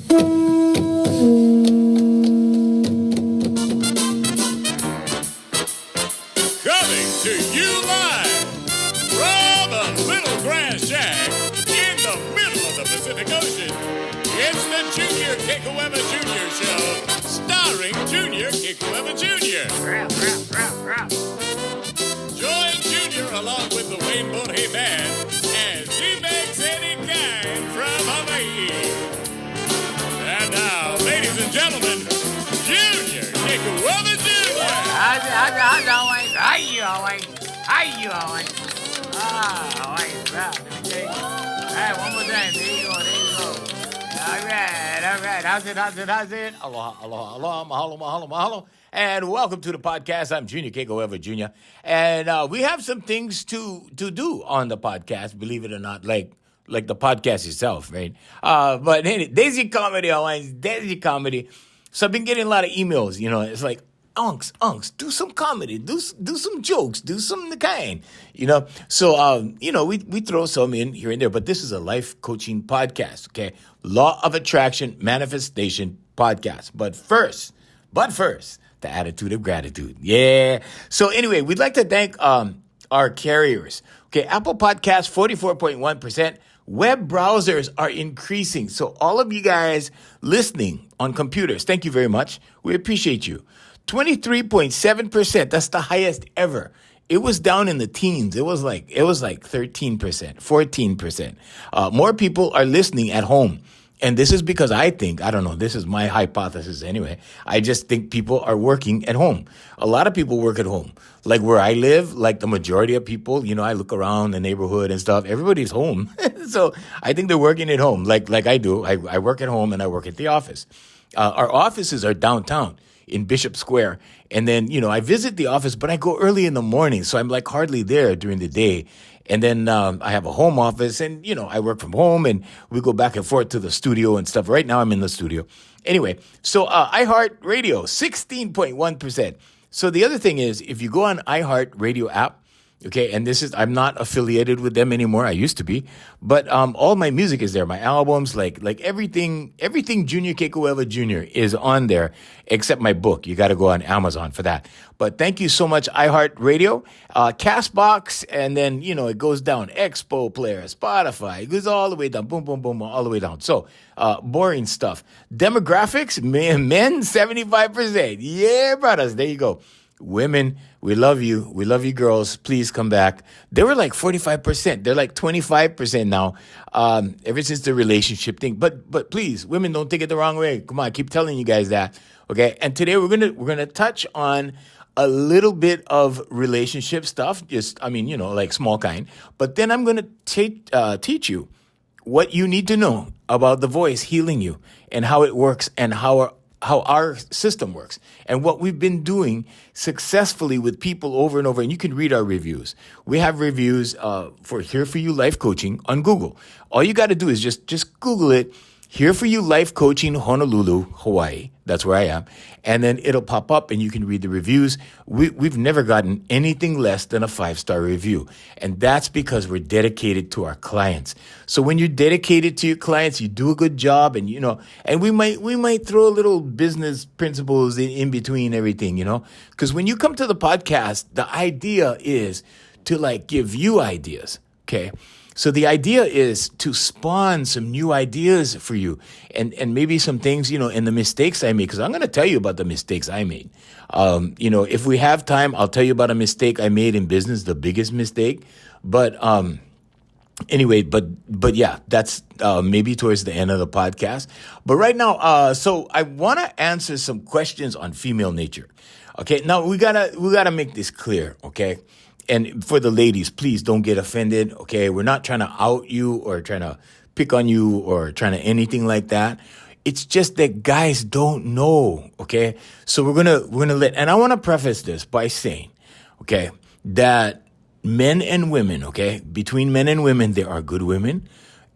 Coming to you live from a little grass shack in the middle of the Pacific Ocean. It's the Junior Kekuewa Jr. Show, starring Junior Kekuewa Jr. Join Junior along with the Wayne Borje Band as he makes any kind from Hawaii. And now, ladies and gentlemen, Junior Kekuewa Jr. How's it going? How you going? Ah, wait, right. Let me take it. All right, one more time. There you go. All right. How's it? Aloha, mahalo. And welcome to the podcast. I'm Junior Kekuewa Jr. And we have some things to do on the podcast, believe it or not, like the podcast itself, right? But anyway, Daisy Comedy. So I've been getting a lot of emails, it's like, Unks, do some comedy, do some jokes, do some kind, So, we throw some in here and there, but this is a life coaching podcast, okay? Law of Attraction Manifestation podcast. But first, the attitude of gratitude. Yeah. So anyway, we'd like to thank our carriers. Okay, Apple Podcasts, 44.1%. Web browsers are increasing. So all of you guys listening on computers, thank you very much. We appreciate you. 23.7%. That's the highest ever. It was down in the teens. It was like 13%, 14%. More people are listening at home. And this is because I don't know, this is my hypothesis anyway. I just think people are working at home. A lot of people work at home. Like where I live, like the majority of people, I look around the neighborhood and stuff. Everybody's home. So I think they're working at home like I do. I work at home and I work at the office. Our offices are downtown in Bishop Square. And then, I visit the office, but I go early in the morning. So I'm like hardly there during the day. And then I have a home office and, I work from home and we go back and forth to the studio and stuff. Right now I'm in the studio. Anyway, so iHeartRadio, 16.1%. So the other thing is if you go on iHeartRadio app, okay, and I'm not affiliated with them anymore. I used to be, but all my music is there. My albums, like everything Junior Kekuewa Jr. is on there, except my book. You got to go on Amazon for that. But thank you so much, iHeartRadio, Castbox, and then it goes down. Expo Player, Spotify, it goes all the way down. Boom, boom, boom, all the way down. So boring stuff. Demographics, men 75%. Yeah, brothers, there you go. Women, we love you. We love you, girls. Please come back. They were like 45%. They're like 25% now, ever since the relationship thing. But please, women, don't take it the wrong way. Come on, I keep telling you guys that. Okay. And today we're gonna touch on a little bit of relationship stuff. Like small kind. But then I'm gonna teach you what you need to know about the voice healing you and how it works and how our system works and what we've been doing successfully with people over and over. And you can read our reviews. We have reviews for Here For You Life Coaching on Google. All you got to do is just Google it. Here For You Life Coaching, Honolulu, Hawaii. That's where I am. And then it'll pop up and you can read the reviews. We've never gotten anything less than a 5-star review. And that's because we're dedicated to our clients. So when you're dedicated to your clients, you do a good job and, and we might throw a little business principles in between everything, because when you come to the podcast, the idea is to give you ideas. Okay. So the idea is to spawn some new ideas for you and maybe some things, and the mistakes I made, because I'm going to tell you about the mistakes I made. If we have time, I'll tell you about a mistake I made in business, the biggest mistake. But anyway, but yeah, that's maybe towards the end of the podcast. But right now, so I want to answer some questions on female nature. Okay, now we gotta make this clear, okay? And for the ladies, please don't get offended, okay? We're not trying to out you or trying to pick on you or trying to anything like that. It's just that guys don't know, okay? So we're gonna let, and I want to preface this by saying, okay, that men and women, okay, between men and women, there are good women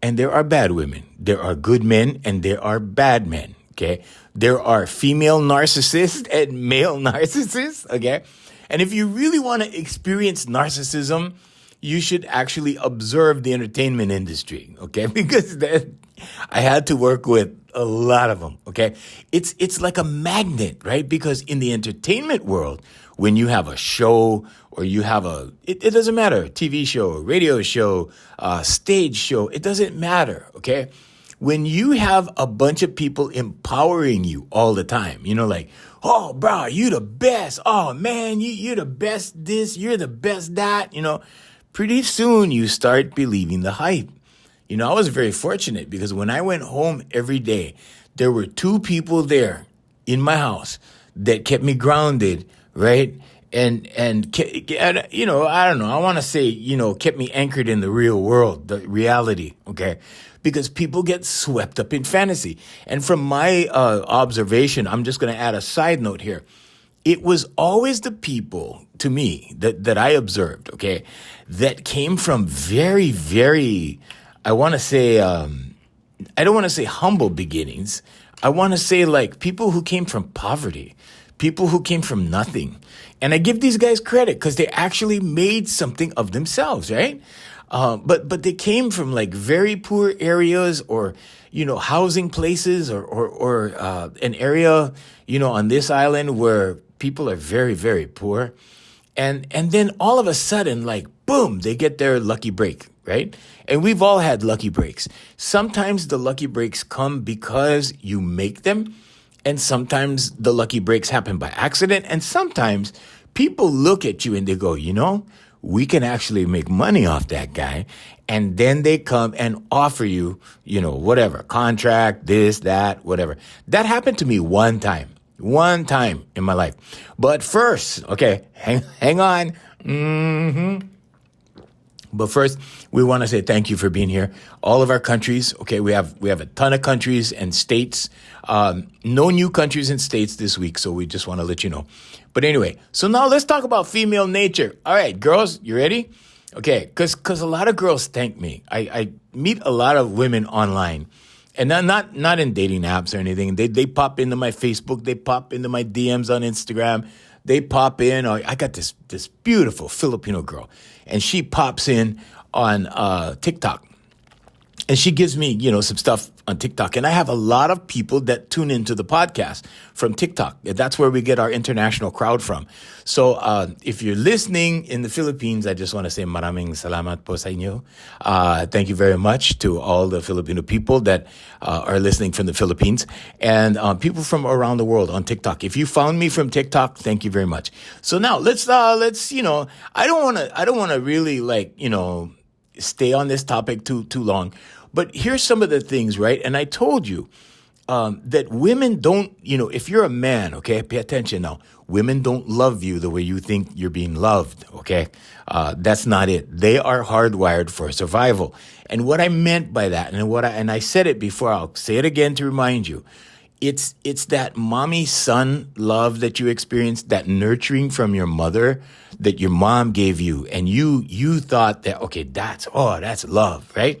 and there are bad women. There are good men and there are bad men, okay? There are female narcissists and male narcissists, okay? And if you really want to experience narcissism, you should actually observe the entertainment industry, okay? Because I had to work with a lot of them. Okay, it's like a magnet, right? Because in the entertainment world, when you have a show or you have it doesn't matter, TV show, radio show, stage show, it doesn't matter. Okay, when you have a bunch of people empowering you all the time, like, oh, bro, you the best. Oh, man, you're the best this, you're the best that, pretty soon you start believing the hype. I was very fortunate because when I went home every day, there were two people there in my house that kept me grounded, right? And I don't know. I want to say, kept me anchored in the real world, the reality, okay? Because people get swept up in fantasy. And from my observation, I'm just going to add a side note here. It was always the people, to me, that I observed, okay, that came from very, very, I want to say, I don't want to say humble beginnings. I want to say like people who came from poverty, people who came from nothing. And I give these guys credit because they actually made something of themselves, right? But they came from like very poor areas or, housing places or an area, on this island where people are very, very poor. And then all of a sudden, like, boom, they get their lucky break, right? And we've all had lucky breaks. Sometimes the lucky breaks come because you make them. And sometimes the lucky breaks happen by accident. And sometimes people look at you and they go, we can actually make money off that guy. And then they come and offer you, whatever, contract, this, that, whatever. That happened to me one time in my life. But first, okay, hang on. But first, we want to say thank you for being here. All of our countries, okay, we have a ton of countries and states. No new countries and states this week, so we just want to let you know. But anyway, so now let's talk about female nature. All right, girls, you ready? Okay, because a lot of girls thank me. I meet a lot of women online, and not in dating apps or anything. They pop into my Facebook. They pop into my DMs on Instagram. They pop in. I got this beautiful Filipino girl, and she pops in on TikTok. And she gives me, some stuff on TikTok. And I have a lot of people that tune into the podcast from TikTok. That's where we get our international crowd from. So if you're listening in the Philippines, I just want to say maraming salamat po sa inyo. Thank you very much to all the Filipino people that are listening from the Philippines and people from around the world on TikTok. If you found me from TikTok, thank you very much. So now let's I don't want to really stay on this topic too long. But here's some of the things, right? And I told you that women don't, if you're a man, okay, pay attention now. Women don't love you the way you think you're being loved, okay? That's not it. They are hardwired for survival. And what I meant by that, and I said it before, I'll say it again to remind you. It's that mommy-son love that you experienced, that nurturing from your mother that your mom gave you, and you thought that, okay, that's love, right?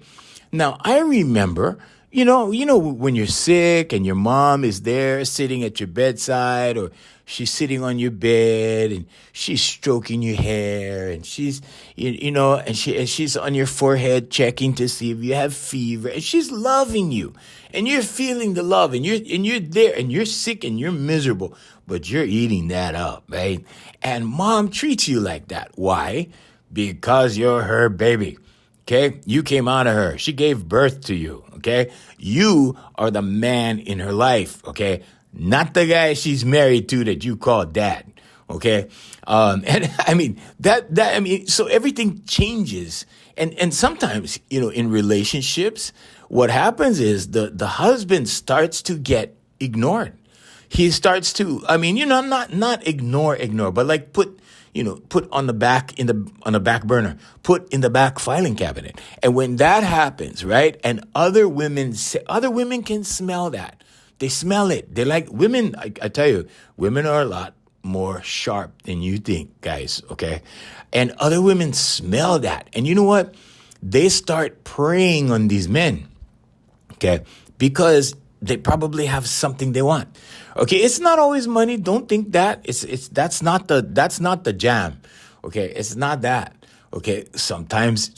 Now, I remember, when you're sick and your mom is there sitting at your bedside or she's sitting on your bed and she's stroking your hair and she's, and she's on your forehead checking to see if you have fever and she's loving you and you're feeling the love and you're there and you're sick and you're miserable, but you're eating that up, right? And mom treats you like that. Why? Because you're her baby. Okay, you came out of her. She gave birth to you. Okay, you are the man in her life. Okay, not the guy she's married to that you call dad. Okay, and I mean so everything changes, and sometimes in relationships, what happens is the husband starts to get ignored. He starts to, not ignore, but like put on the back burner, put in the back filing cabinet. And when that happens, right? And other women can smell that. They smell it. They like women. I tell you, women are a lot more sharp than you think, guys. Okay. And other women smell that. And you know what? They start preying on these men. Okay. Because they probably have something they want. Okay, it's not always money. Don't think that. That's not the jam. Okay, it's not that. Okay, sometimes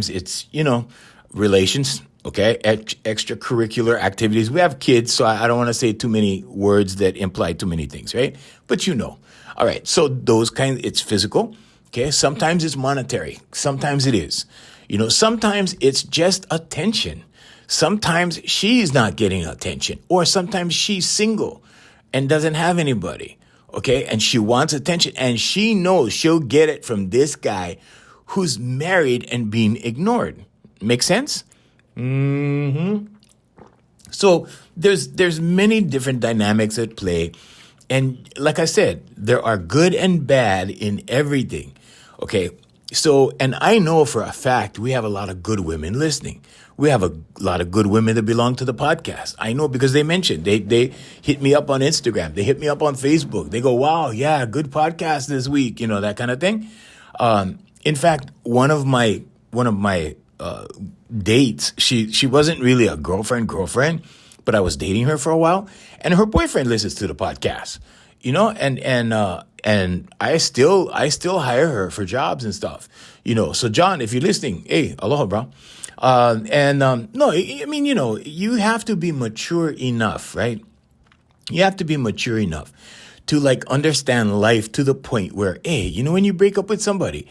it's relations. Okay, extracurricular activities. We have kids, so I don't want to say too many words that imply too many things, right? But you know. All right, so those kinds, it's physical. Okay, sometimes it's monetary. Sometimes it is. Sometimes it's just attention. Sometimes she's not getting attention, or sometimes she's single and doesn't have anybody. Okay, and she wants attention, and she knows she'll get it from this guy who's married and being ignored. Make sense? So there's many different dynamics at play. And like I said, there are good and bad in everything. Okay. So, and I know for a fact we have a lot of good women listening. We have a lot of good women that belong to the podcast. I know because they mentioned, they hit me up on Instagram. They hit me up on Facebook. They go, wow, yeah, good podcast this week, that kind of thing. In fact, one of my dates, she wasn't really a girlfriend, but I was dating her for a while, and her boyfriend listens to the podcast, and I still hire her for jobs and stuff, So John, if you're listening, hey, aloha, bro. No, I mean, you have to be mature enough, right? You have to be mature enough to understand life to the point where, hey, when you break up with somebody,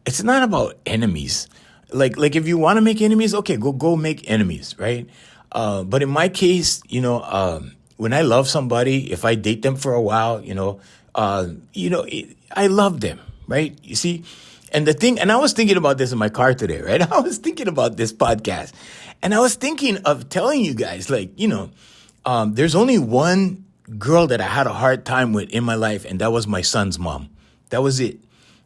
it's not about enemies. Like if you want to make enemies, okay, go make enemies, right? But in my case, when I love somebody, if I date them for a while, I love them, right? You see, and I was thinking about this in my car today, right? I was thinking about this podcast, and I was thinking of telling you guys, there's only one girl that I had a hard time with in my life, and that was my son's mom. That was it.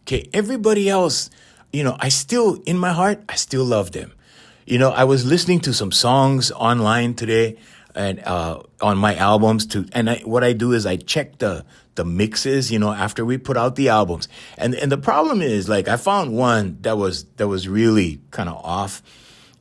Okay, everybody else, in my heart, I still love them. I was listening to some songs online today and on my albums what I do is I check the mixes, after we put out the albums. And the problem is I found one that was really kind of off.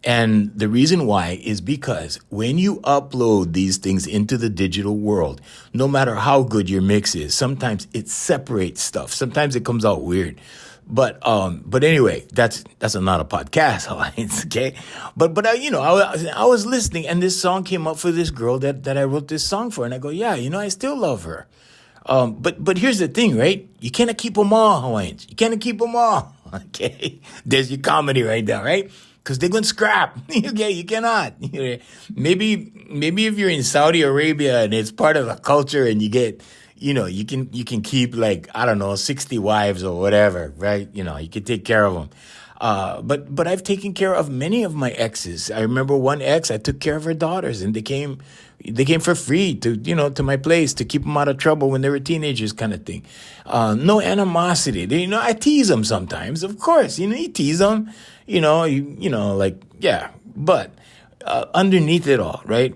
And the reason why is because when you upload these things into the digital world, no matter how good your mix is, sometimes it separates stuff. Sometimes it comes out weird. But anyway, that's not a podcast, Alliance, okay? But I was listening, and this song came up for this girl that I wrote this song for, and I go, yeah, I still love her. But here's the thing, right? You cannot keep them all, Hawaiians. You cannot keep them all, okay? There's your comedy right there, right? Because they're going to scrap, okay? You cannot. Maybe if you're in Saudi Arabia and it's part of the culture and you get... you can keep 60 wives or whatever, right? You can take care of them. But I've taken care of many of my exes. I remember one ex, I took care of her daughters, and they came for free to my place to keep them out of trouble when they were teenagers, kind of thing. No animosity. I tease them sometimes, of course. You tease them, yeah. But underneath it all, right?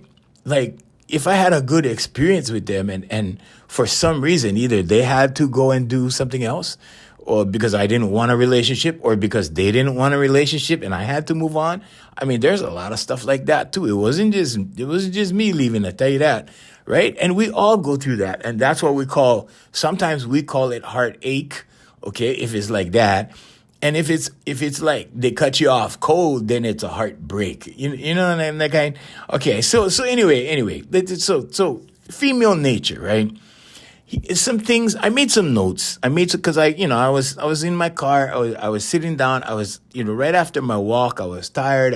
If I had a good experience with them and for some reason, either they had to go and do something else, or because I didn't want a relationship, or because they didn't want a relationship and I had to move on. I mean, there's a lot of stuff like that too. It wasn't just me leaving, I tell you that, right? And we all go through that. And that's what sometimes we call it heartache, okay, if it's like that. And if it's like they cut you off cold, then it's a heartbreak. You know what I mean? That kind. Okay. So anyway. So female nature, right? Some things I made some notes. Because I was in my car. I was sitting down. I was right after my walk. I was tired.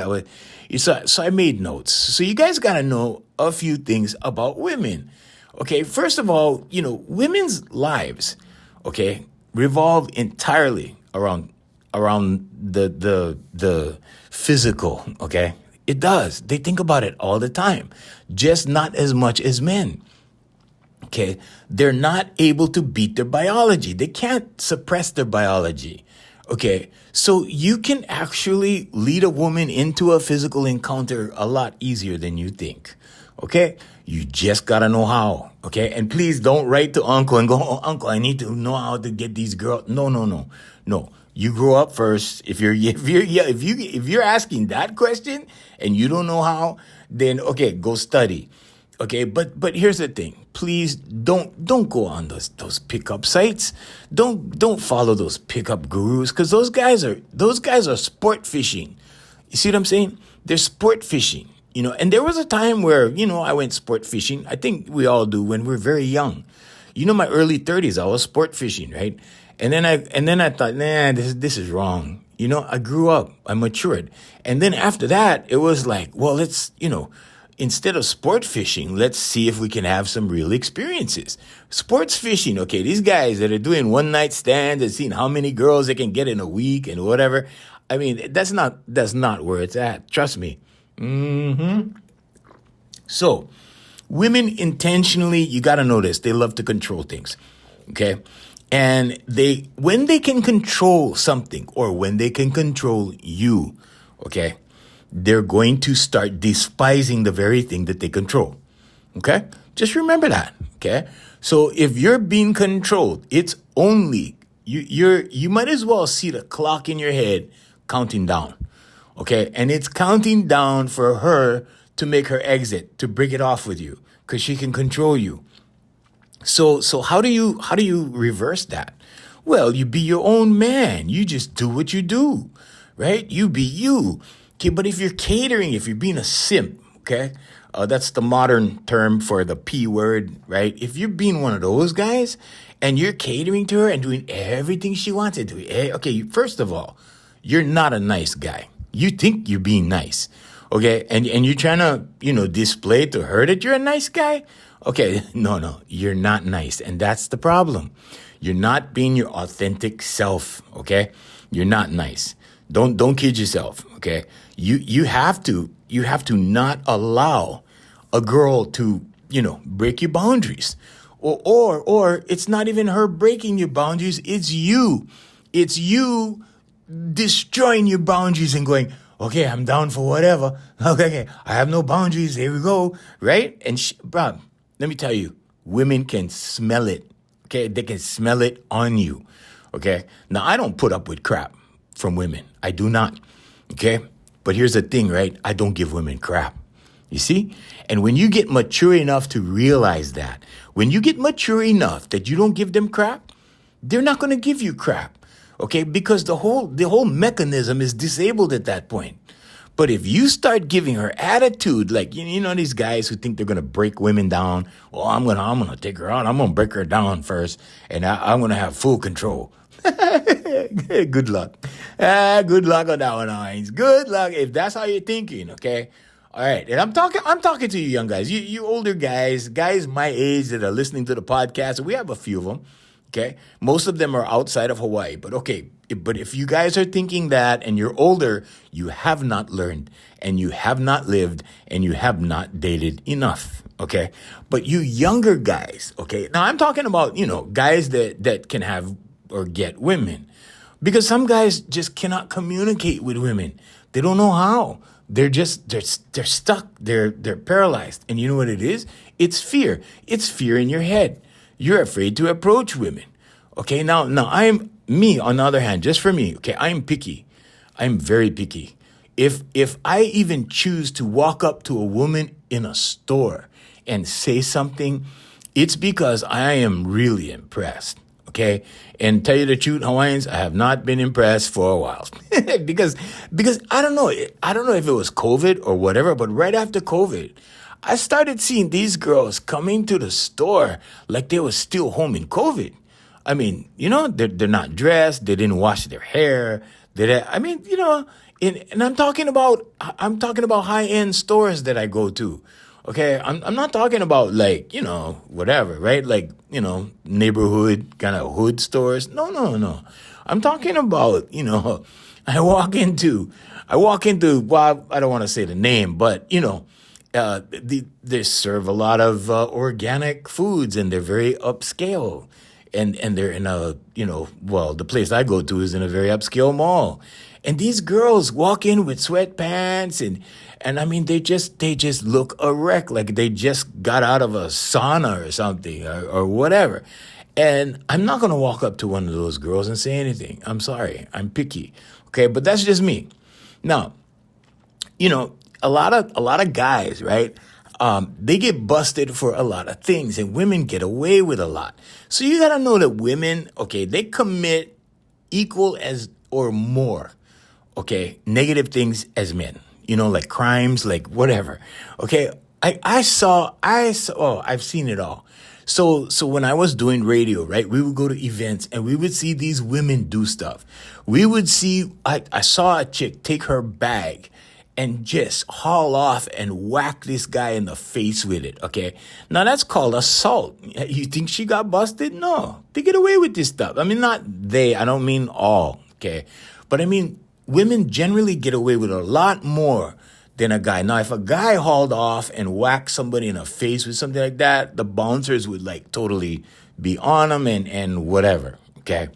So I made notes. So you guys gotta know a few things about women. Okay. First of all, women's lives, okay, revolve entirely around the physical, okay? It does. They think about it all the time, just not as much as men. Okay? They're not able to beat their biology. They can't suppress their biology. Okay? So you can actually lead a woman into a physical encounter a lot easier than you think. Okay? You just gotta know how. Okay? And please don't write to Uncle and go, oh, Uncle, I need to know how to get these girls. No. You grow up first. If you're asking that question and you don't know how, then okay, go study. Okay, but here's the thing. Please don't go on those pickup sites. Don't follow those pickup gurus, because those guys are sport fishing. You see what I'm saying? They're sport fishing, and there was a time where, I went sport fishing. I think we all do when we're very young. My early 30s, I was sport fishing, right? And then I thought, nah, this is wrong. I grew up, I matured. And then after that, it was like, well, instead of sport fishing, let's see if we can have some real experiences. Sports fishing, okay, these guys that are doing one night stands and seeing how many girls they can get in a week and whatever. I mean, that's not where it's at. Trust me. So, women intentionally, you got to know this, they love to control things. Okay? And when they can control something or when they can control you, okay, they're going to start despising the very thing that they control. Okay? Just remember that. Okay? So if you're being controlled, it's only you might as well see the clock in your head counting down. Okay? And it's counting down for her to make her exit, to break it off with you, because she can control you. So how do you reverse that? Well, you be your own man. You just do what you do, right? You be you. Okay, but if you're catering, if you're being a simp, okay, that's the modern term for the P word, right? If you're being one of those guys and you're catering to her and doing everything she wants to do, okay, first of all, you're not a nice guy. You think you're being nice, okay, and you're trying to display to her that you're a nice guy. Okay, no, you're not nice. And that's the problem. You're not being your authentic self, okay? You're not nice. Don't kid yourself, okay? You have to not allow a girl to, break your boundaries. Or it's not even her breaking your boundaries, it's you. It's you destroying your boundaries and going, okay, I'm down for whatever. Okay, I have no boundaries. Here we go, right? And bro, let me tell you, women can smell it, okay? They can smell it on you, okay? Now, I don't put up with crap from women. I do not, okay? But here's the thing, right? I don't give women crap, you see? And when you get mature enough to realize that, when you get mature enough that you don't give them crap, they're not going to give you crap, okay? Because the whole mechanism is disabled at that point. But if you start giving her attitude, like, these guys who think they're going to break women down, well, I'm going to take her out. I'm going to break her down first, and I'm going to have full control. Good luck. Good luck on that one, Hines. Good luck if that's how you're thinking, okay? All right. And I'm talking to you young guys, you older guys my age that are listening to the podcast. We have a few of them, okay? Most of them are outside of Hawaii, but okay. But if you guys are thinking that and you're older, you have not learned and you have not lived and you have not dated enough, okay? But you younger guys, okay? Now I'm talking about, guys that can have or get women. Because some guys just cannot communicate with women. They don't know how. They're stuck. They're paralyzed. And you know what it is? It's fear. It's fear in your head. You're afraid to approach women. Okay, now me, on the other hand, just for me, okay, I'm picky. I'm very picky. If I even choose to walk up to a woman in a store and say something, it's because I am really impressed, okay? And tell you the truth, Hawaiians, I have not been impressed for a while. because I don't know if it was COVID or whatever, but right after COVID, I started seeing these girls coming to the store like they were still home in COVID. I mean, they're not dressed. They didn't wash their hair. And I'm talking about high-end stores that I go to. Okay, I'm not talking about like, whatever, right? Like, neighborhood kind of hood stores. No. I'm talking about, I walk into, well, I don't want to say the name, but, they serve a lot of organic foods and they're very upscale. And they're in the place I go to is in a very upscale mall. And these girls walk in with sweatpants and I mean, they just look a wreck, like they just got out of a sauna or something or whatever. And I'm not going to walk up to one of those girls and say anything. I'm sorry. I'm picky. Okay. But that's just me. Now, a lot of guys, right? They get busted for a lot of things and women get away with a lot. So you got to know that women, okay, they commit equal as or more, okay, negative things as men. like crimes, like whatever. Okay. I've seen it all. So when I was doing radio, right, we would go to events and we would see these women do stuff. I saw a chick take her bag and just haul off and whack this guy in the face with it, okay? Now that's called assault. You think she got busted? No, they get away with this stuff. I mean, I don't mean all, okay? But I mean, women generally get away with a lot more than a guy. Now, if a guy hauled off and whacked somebody in the face with something like that, the bouncers would like totally be on them and whatever, okay?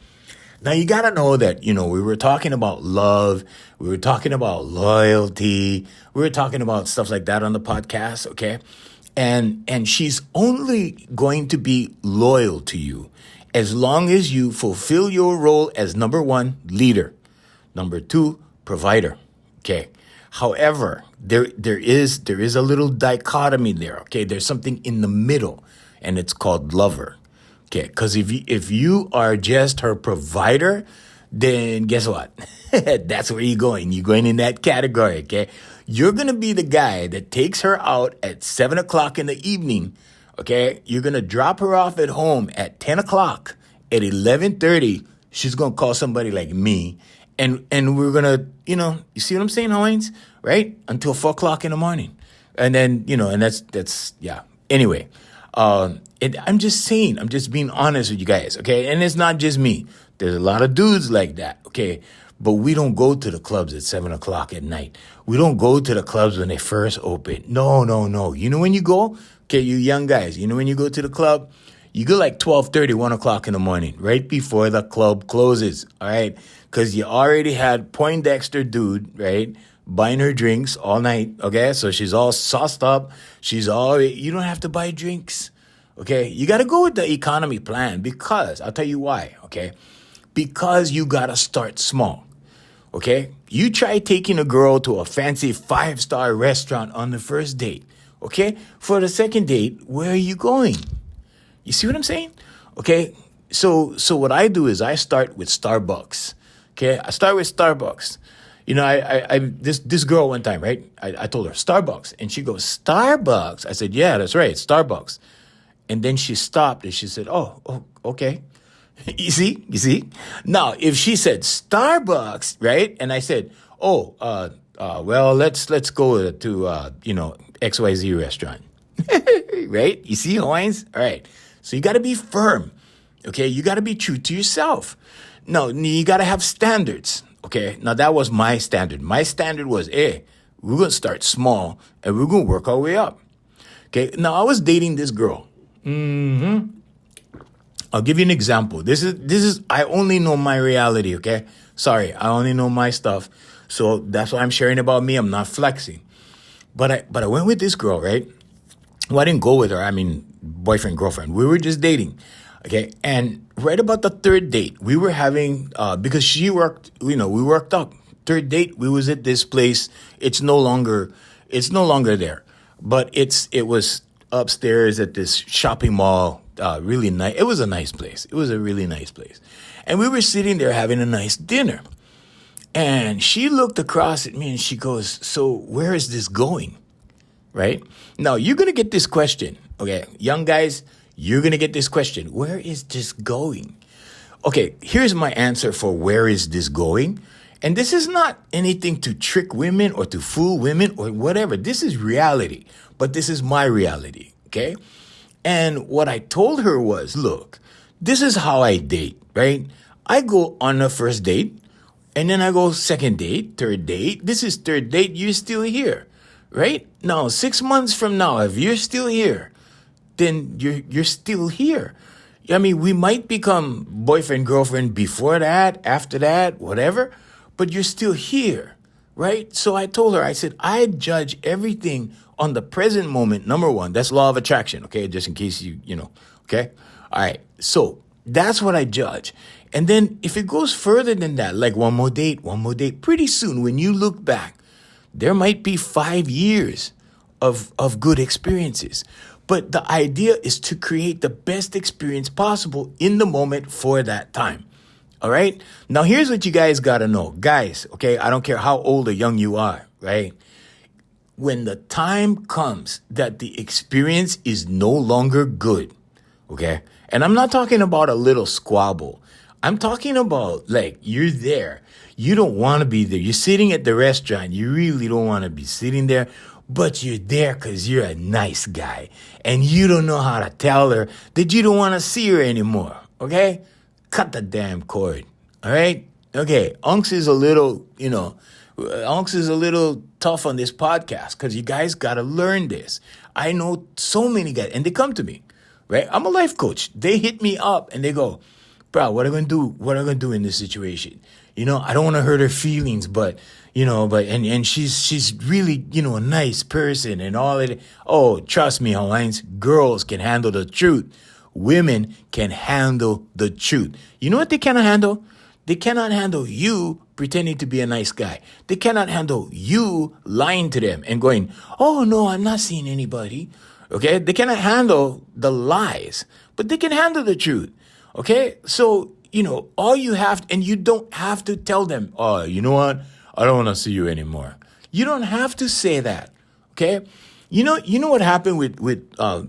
Now, you got to know that, we were talking about love. We were talking about loyalty. We were talking about stuff like that on the podcast, okay? And she's only going to be loyal to you as long as you fulfill your role as number one, leader. Number two, provider, okay? However, there is a little dichotomy there, okay? There's something in the middle, and it's called lover. Okay, because if you are just her provider, then guess what? That's where you're going. You're going in that category, okay? You're going to be the guy that takes her out at 7 o'clock in the evening, okay? You're going to drop her off at home at 10 o'clock. At 11:30, she's going to call somebody like me, and we're going to, you see what I'm saying, Hawaiians? Right? Until 4 o'clock in the morning. And then, and that's yeah. Anyway. I'm just saying, I'm just being honest with you guys, okay? And it's not just me. There's a lot of dudes like that, okay? But we don't go to the clubs at 7 o'clock at night. We don't go to the clubs when they first open. No. You know when you go? Okay, you young guys, when you go to the club? You go like 12:30, 1 o'clock in the morning, right before the club closes, all right? Because you already had Poindexter dude, right, buying her drinks all night, okay? So she's all sauced up. You don't have to buy drinks, okay? You got to go with the economy plan because, I'll tell you why, okay? Because you got to start small, okay? You try taking a girl to a fancy 5-star restaurant on the first date, okay? For the second date, where are you going? You see what I'm saying? Okay, so what I do is I start with Starbucks, okay? I start with Starbucks. This girl one time, right? I told her, Starbucks. And she goes, Starbucks? I said, yeah, that's right, Starbucks. And then she stopped and she said, oh, okay. You see? Now, if she said Starbucks, right? And I said, well, let's go to, XYZ restaurant. Right? You see, Hawaiians? All right. So you got to be firm, okay? You got to be true to yourself. No, you got to have standards. Okay, now that was my standard. My standard was, we're going to start small and we're going to work our way up. Okay, now I was dating this girl. I'll give you an example. This is, I only know my reality, okay? Sorry, I only know my stuff. So that's why I'm sharing about me. I'm not flexing. But I went with this girl, right? Well, I didn't go with her. I mean, boyfriend, girlfriend. We were just dating. Okay, and right about the third date, we were having, because she worked, we worked up. Third date, we was at this place. It's no longer there, but it was upstairs at this shopping mall. Really nice. It was a nice place. It was a really nice place, and we were sitting there having a nice dinner. And she looked across at me and she goes, "So where is this going?" Right now, you're gonna get this question, okay, young guys. You're going to get this question. Where is this going? Okay, here's my answer for where is this going. And this is not anything to trick women or to fool women or whatever. This is reality. But this is my reality, okay? And what I told her was, look, this is how I date, right? I go on a first date, and then I go second date, third date. This is third date. You're still here, right? Now, 6 months from now, if you're still here, then you're still here. I mean, we might become boyfriend, girlfriend before that, after that, whatever, but you're still here, right? So I told her, I said, I judge everything on the present moment, number one. That's law of attraction, okay? Just in case okay? All right, so that's what I judge. And then if it goes further than that, like one more date, pretty soon when you look back, there might be 5 years of good experiences. But the idea is to create the best experience possible in the moment for that time. All right? Now, here's what you guys got to know. Guys, okay, I don't care how old or young you are, right? when the time comes that the experience is no longer good, okay? And I'm not talking about a little squabble. I'm talking about like you're there. You don't want to be there. You're sitting at the restaurant. You really don't want to be sitting there, but you're there because you're a nice guy. And you don't know how to tell her that you don't want to see her anymore, okay? Cut the damn cord, all right? Okay, Unks is a little, Unks is a little tough on this podcast because you guys got to learn this. I know so many guys, and they come to me, right? I'm a life coach. They hit me up and they go, bro, what am I going to do? What am I going to do in this situation? I don't want to hurt her feelings, but she's really, a nice person and all that. Oh, trust me, Hawaiians, girls can handle the truth. Women can handle the truth. You know what they cannot handle? They cannot handle you pretending to be a nice guy. They cannot handle you lying to them and going, oh, no, I'm not seeing anybody. Okay? They cannot handle the lies, but they can handle the truth. Okay? So, all you have, and you don't have to tell them, oh, you know what? I don't want to see you anymore. You don't have to say that. Okay? You know what happened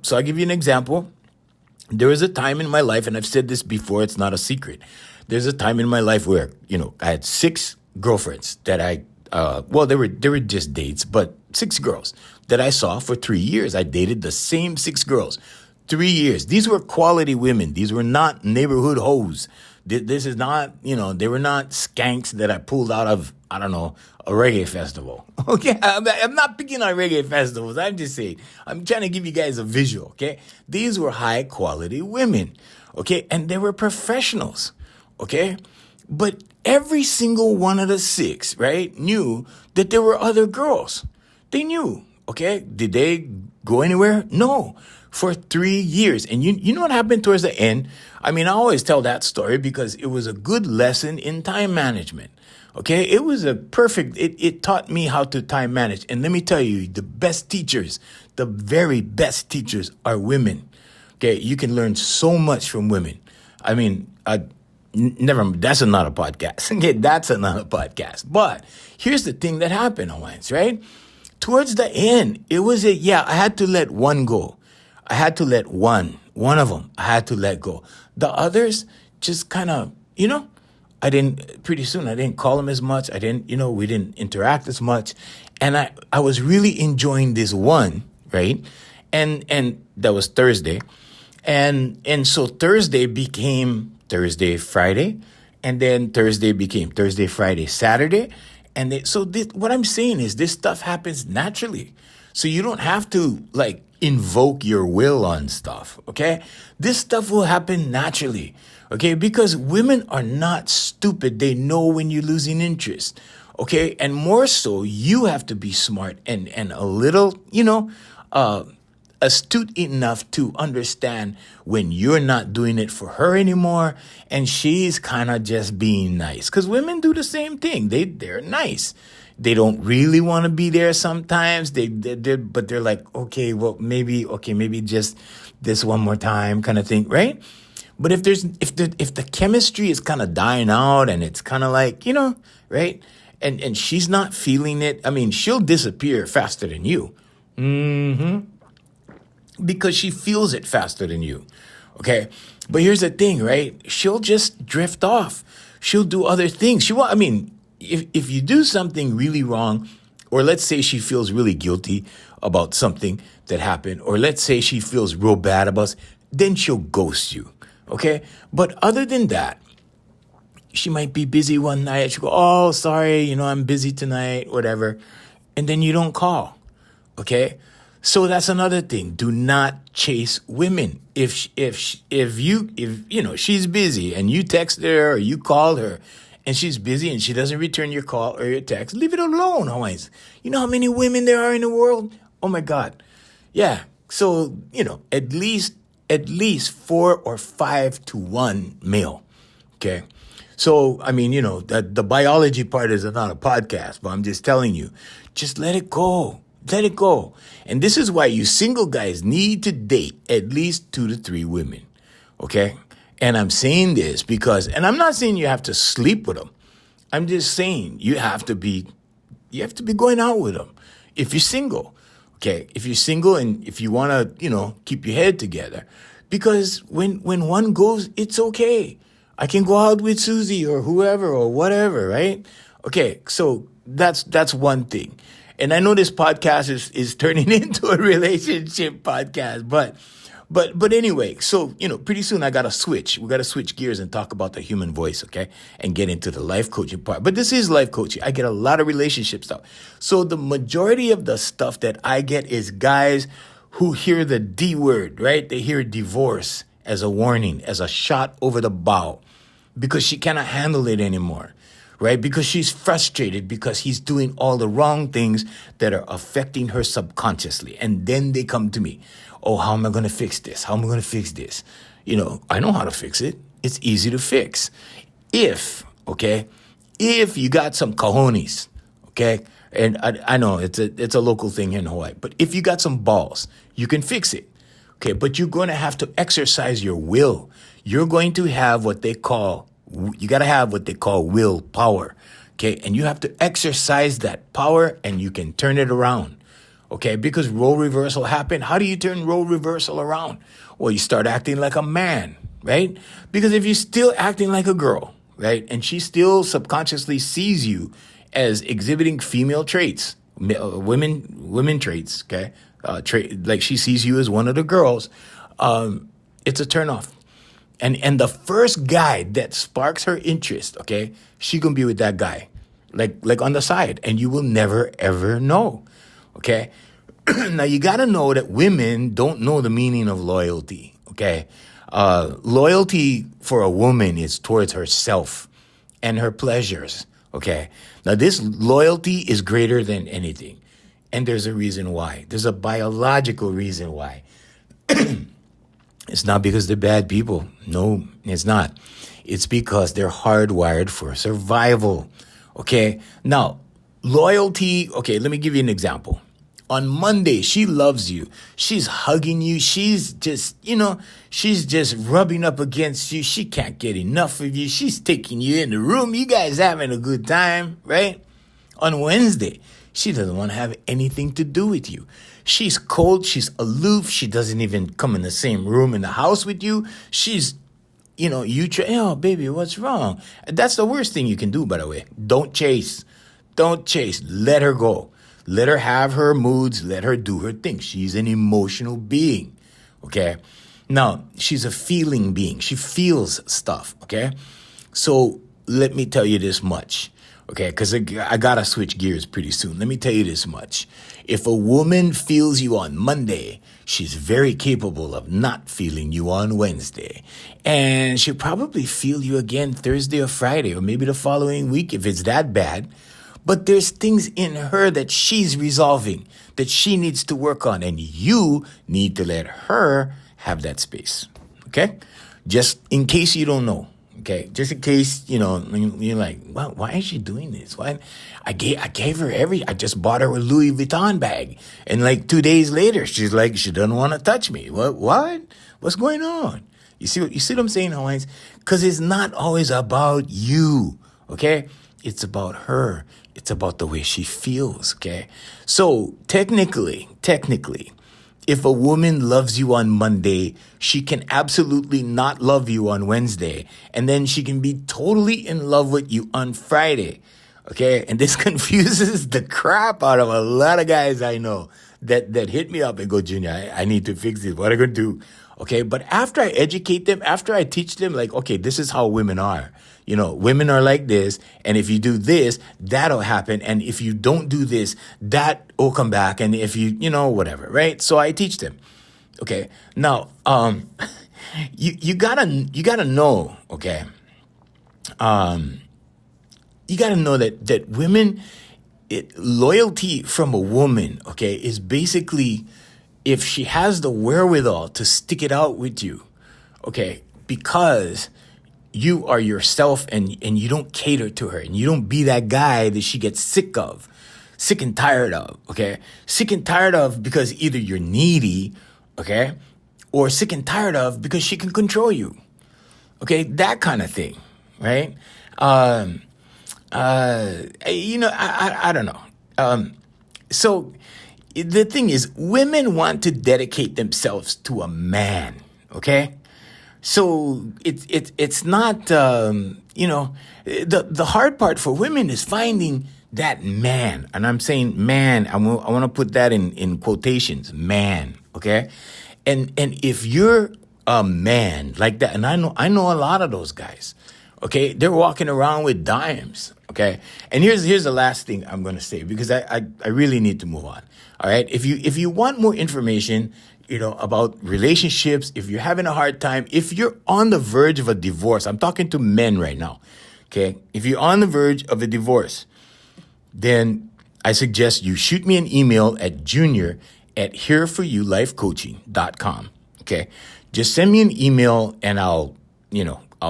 so I'll give you an example. There was a time in my life, and I've said this before, it's not a secret. There's a time in my life where, I had 6 girlfriends that they were just dates, but 6 girls that I saw for 3 years. I dated the same 6 girls, 3 years. These were quality women. These were not neighborhood hoes. This is not, they were not skanks that I pulled out of, I don't know, a reggae festival. Okay, I'm not picking on reggae festivals. I'm just saying, I'm trying to give you guys a visual, okay? These were high quality women, okay? And they were professionals, okay? But every single one of the 6, right, knew that there were other girls. They knew, okay? Did they go anywhere? No, for 3 years. And you know what happened towards the end? I mean, I always tell that story because it was a good lesson in time management. Okay, it was it taught me how to time manage. And let me tell you, the best teachers, the very best teachers are women. Okay, you can learn so much from women. I mean, that's another podcast. Okay, that's another podcast. But here's the thing that happened, Hawaiians, right? Towards the end, I had to let one go. I had to let one of them, I had to let go. The others just kind of, pretty soon I didn't call them as much. We didn't interact as much. And I was really enjoying this one, right? And that was Thursday. And so Thursday became Thursday, Friday. And then Thursday became Thursday, Friday, Saturday. And what I'm saying is this stuff happens naturally. So you don't have to invoke your will on stuff, okay? This stuff will happen naturally, okay? Because women are not stupid. They know when you're losing interest, okay? And more so, you have to be smart and a little, astute enough to understand when you're not doing it for her anymore and she's kind of just being nice. Because women do the same thing. They're nice. They don't really want to be there sometimes. But they're like, okay, well, maybe just this one more time kind of thing, right? But if the chemistry is kind of dying out and it's kind of like, right? And she's not feeling it. I mean, she'll disappear faster than you. Because she feels it faster than you. Okay? But here's the thing, right? She'll just drift off. She'll do other things. If you do something really wrong, or let's say she feels really guilty about something that happened, or let's say she feels real bad about it, then she'll ghost you, okay? But other than that, she might be busy one night. She'll go, oh, sorry, I'm busy tonight, whatever. And then you don't call, okay? So that's another thing. Do not chase women. If she's busy and you text her or you call her, and she's busy and she doesn't return your call or your text, leave it alone, Hawaiians. You know how many women there are in the world? Oh, my God. Yeah. So, at least 4 or 5 to 1 male. Okay. So, the biology part is not a podcast, but I'm just telling you, just let it go. Let it go. And this is why you single guys need to date at least 2 to 3 women. Okay. And I'm saying this because, and I'm not saying you have to sleep with them. I'm just saying you have to be going out with them. if you're single, okay, if you're single and if you want to, keep your head together, because when one goes, it's okay. I can go out with Susie or whoever or whatever, right? Okay, so that's one thing. And I know this podcast is turning into a relationship podcast, but anyway, so pretty soon I gotta switch. We gotta switch gears and talk about the human voice, okay? And get into the life coaching part. But this is life coaching. I get a lot of relationship stuff. So the majority of the stuff that I get is guys who hear the D word, right? They hear divorce as a warning, as a shot over the bow, because she cannot handle it anymore, right? Because she's frustrated because he's doing all the wrong things that are affecting her subconsciously. And then they come to me. Oh, how am I going to fix this? How am I going to fix this? I know how to fix it. It's easy to fix. If you got some cojones, okay? And I know it's a local thing here in Hawaii, but if you got some balls, you can fix it. Okay, but you're going to have to exercise your will. You're going to have you got to have what they call willpower. Okay, and you have to exercise that power and you can turn it around. Okay, because role reversal happened. How do you turn role reversal around? Well, you start acting like a man, right? Because if you're still acting like a girl, right, and she still subconsciously sees you as exhibiting female traits, women traits, okay, like she sees you as one of the girls, it's a turnoff. And the first guy that sparks her interest, okay, she gonna be with that guy, like on the side, and you will never ever know. Okay. Now you got to know that women don't know the meaning of loyalty. Okay. Loyalty for a woman is towards herself and her pleasures. Okay. Now this loyalty is greater than anything. And there's a reason why. There's a biological reason why. It's not because they're bad people. No, it's not. It's because they're hardwired for survival. Okay. Now, loyalty. Okay. Let me give you an example. On Monday, she loves you. She's hugging you. She's just, she's just rubbing up against you. She can't get enough of you. She's taking you in the room. You guys having a good time, right? On Wednesday, she doesn't want to have anything to do with you. She's cold. She's aloof. She doesn't even come in the same room in the house with you. She's, you try, oh, baby, what's wrong? That's the worst thing you can do, by the way. Don't chase. Don't chase. Let her go. Let her have her moods. Let her do her thing. She's an emotional being, okay? Now, she's a feeling being. She feels stuff, okay? So let me tell you this much, okay? Because I got to switch gears pretty soon. Let me tell you this much. If a woman feels you on Monday, she's very capable of not feeling you on Wednesday. And she'll probably feel you again Thursday or Friday or maybe the following week if it's that bad. But there's things in her that she's resolving, that she needs to work on, and you need to let her have that space, okay? Just in case you don't know, okay? Just in case, you're like, well, why is she doing this? Why? I gave her I just bought her a Louis Vuitton bag, and like 2 days later, she's like, she doesn't want to touch me. What? What's going on? You see what I'm saying, Hawaiians? Because it's not always about you, okay? It's about her. It's about the way she feels, okay? So technically, if a woman loves you on Monday, she can absolutely not love you on Wednesday. And then she can be totally in love with you on Friday, okay? And this confuses the crap out of a lot of guys I know that hit me up and go, Junior, I need to fix this. What am I going to do? Okay, but after I educate them, after I teach them, like, okay, this is how women are. Women are like this, and if you do this, that'll happen, and if you don't do this, that will come back, and if you, whatever, right? So I teach them. Okay, now, you gotta know, okay, you gotta know that women, loyalty from a woman, okay, is basically if she has the wherewithal to stick it out with you, okay, because you are yourself and you don't cater to her and you don't be that guy that she gets sick and tired of, okay? Sick and tired of because either you're needy, okay, or sick and tired of because she can control you, okay? That kind of thing, right? I don't know. So the thing is, women want to dedicate themselves to a man. Okay, so it's not the hard part for women is finding that man, and I'm saying man. I want to put that in quotations, man. Okay, and if you're a man like that, and I know a lot of those guys. Okay, they're walking around with dimes. Okay, and here's the last thing I'm going to say because I really need to move on. All right, if you want more information, about relationships, if you're having a hard time, if you're on the verge of a divorce, I'm talking to men right now. Okay, if you're on the verge of a divorce, then I suggest you shoot me an email at junior@hereforyoulifecoaching.com. Okay, just send me an email and I'll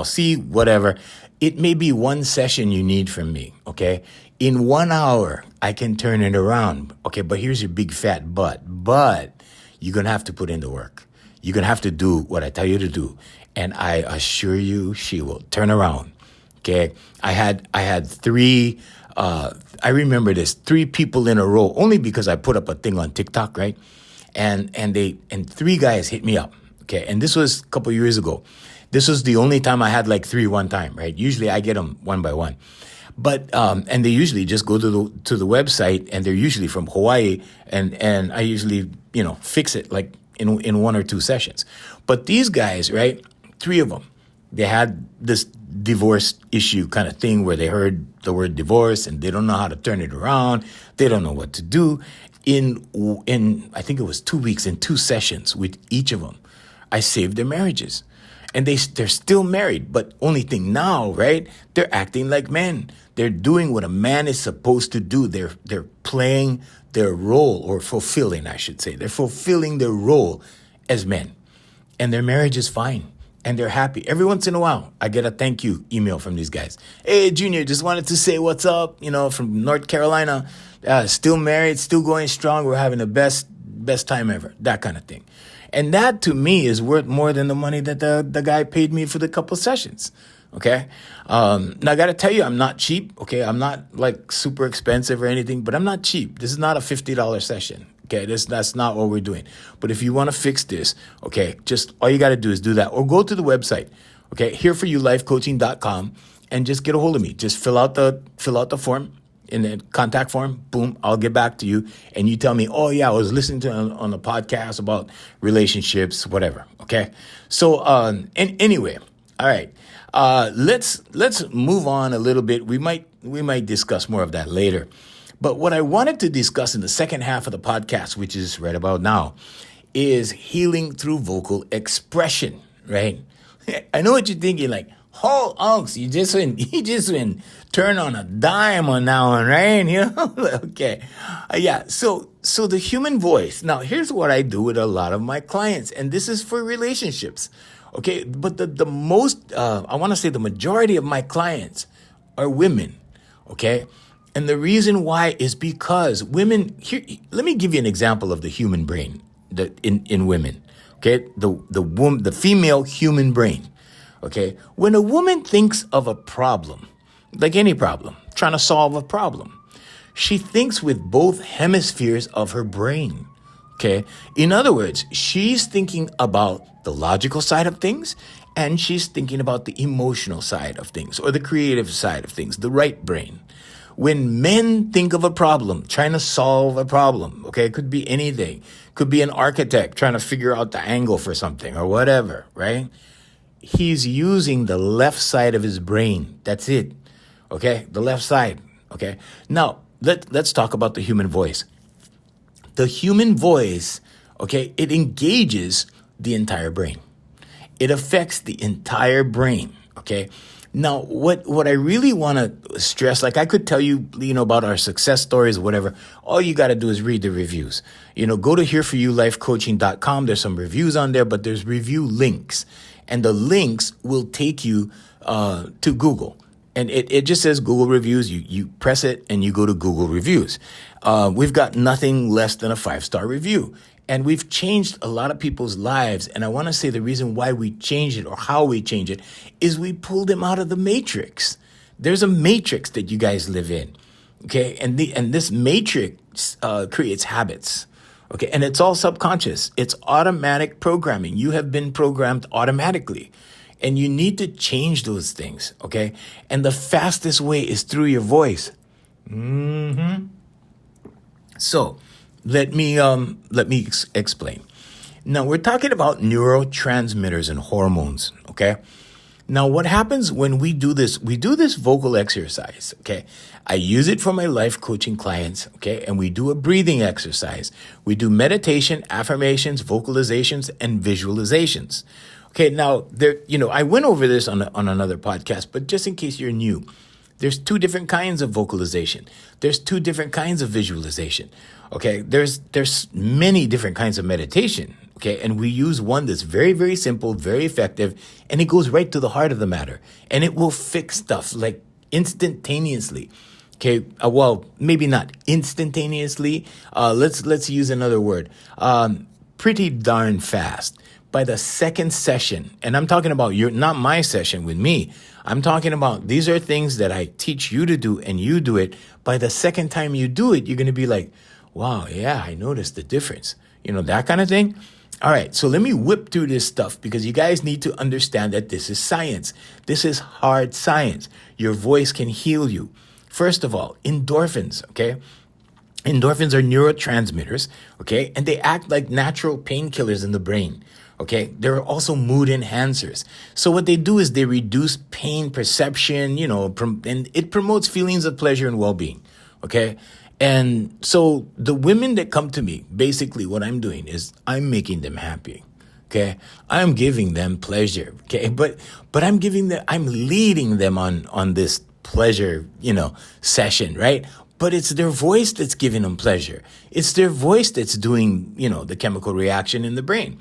see whatever. It may be one session you need from me, okay? In 1 hour, I can turn it around, okay? But here's your big fat but. But you're going to have to put in the work. You're going to have to do what I tell you to do. And I assure you, she will turn around, okay? I had three, I remember this, 3 people in a row, only because I put up a thing on TikTok, right? And 3 guys hit me up, okay? And this was a couple years ago. This was the only time I had like 3 one time, right? Usually I get them one by one. But, and they usually just go to the website and they're usually from Hawaii and I usually, fix it like in 1 or 2 sessions. But these guys, right? 3 of them, they had this divorce issue kind of thing where they heard the word divorce and they don't know how to turn it around. They don't know what to do. In I think it was 2 weeks in 2 sessions with each of them, I saved their marriages. And they're still married, but only thing now, right? They're acting like men. They're doing what a man is supposed to do. They're playing their role, or fulfilling, I should say. They're fulfilling their role as men. And their marriage is fine. And they're happy. Every once in a while, I get a thank you email from these guys. Hey, Junior, just wanted to say what's up, from North Carolina. Still married, still going strong. We're having the best time ever. That kind of thing. And that, to me, is worth more than the money that the guy paid me for the couple sessions, okay? Now, I got to tell you, I'm not cheap, okay? I'm not, like, super expensive or anything, but I'm not cheap. This is not a $50 session, okay? That's not what we're doing. But if you want to fix this, okay, just all you got to do is do that. Or go to the website, okay, hereforyoulifecoaching.com, and just get a hold of me. Just fill out the form. In the contact form, boom, I'll get back to you. And you tell me, oh, yeah, I was listening to on a podcast about relationships, whatever, okay? So anyway, all right, let's move on a little bit. We might discuss more of that later. But what I wanted to discuss in the second half of the podcast, which is right about now, is healing through vocal expression, right? I know what you're thinking, like, oh, unks, you just went turn on a dime on that one, right? Okay. Yeah. So the human voice. Now, here's what I do with a lot of my clients, and this is for relationships. Okay. But the most, I want to say the majority of my clients are women. Okay. And the reason why is because women, here, let me give you an example of the human brain in women. Okay. The female human brain. Okay, when a woman thinks of a problem, like any problem, trying to solve a problem, she thinks with both hemispheres of her brain. Okay, in other words, she's thinking about the logical side of things and she's thinking about the emotional side of things or the creative side of things, the right brain. When men think of a problem, trying to solve a problem, okay, it could be anything, could be an architect trying to figure out the angle for something or whatever, right? He's using the left side of his brain. That's it. Okay? The left side. Okay? Now, let's talk about the human voice. The human voice, okay, it engages the entire brain. It affects the entire brain. Okay? Now, what I really want to stress, like I could tell you, about our success stories, whatever. All you got to do is read the reviews. Go to hereforyoulifecoaching.com. There's some reviews on there, but there's review links. And the links will take you to Google. And it just says Google reviews. You press it and you go to Google reviews. We've got nothing less than a 5-star review. And we've changed a lot of people's lives. And I want to say the reason why we changed it or how we change it is we pulled them out of the matrix. There's a matrix that you guys live in. Okay, and this matrix creates habits. Okay, and it's all subconscious. It's automatic programming. You have been programmed automatically, and you need to change those things. Okay, and the fastest way is through your voice. So, let me explain. Now we're talking about neurotransmitters and hormones. Okay. Now, what happens when we do this? We do this vocal exercise, okay? I use it for my life coaching clients, okay? And we do a breathing exercise. We do meditation, affirmations, vocalizations, and visualizations. Okay, now, I went over this on another podcast, but just in case you're new, there's two different kinds of vocalization. There's two different kinds of visualization. Okay, there's many different kinds of meditation. Okay, and we use one that's very, very simple, very effective, and it goes right to the heart of the matter, and it will fix stuff like instantaneously. Okay, well, maybe not instantaneously. Let's use another word. Pretty darn fast. By the second session, and I'm talking about not my session with me. I'm talking about these are things that I teach you to do, and you do it. By the second time you do it, you're going to be like, wow, yeah, I noticed the difference. That kind of thing. All right, so let me whip through this stuff because you guys need to understand that this is science. This is hard science. Your voice can heal you. First of all, endorphins, okay? Endorphins are neurotransmitters, okay? And they act like natural painkillers in the brain, okay? They're also mood enhancers. So what they do is they reduce pain perception, and it promotes feelings of pleasure and well-being, okay? And so the women that come to me, basically what I'm doing is I'm making them happy. Okay. I'm giving them pleasure. Okay. But I'm leading them on this pleasure, session, right? But it's their voice that's giving them pleasure. It's their voice that's doing, the chemical reaction in the brain.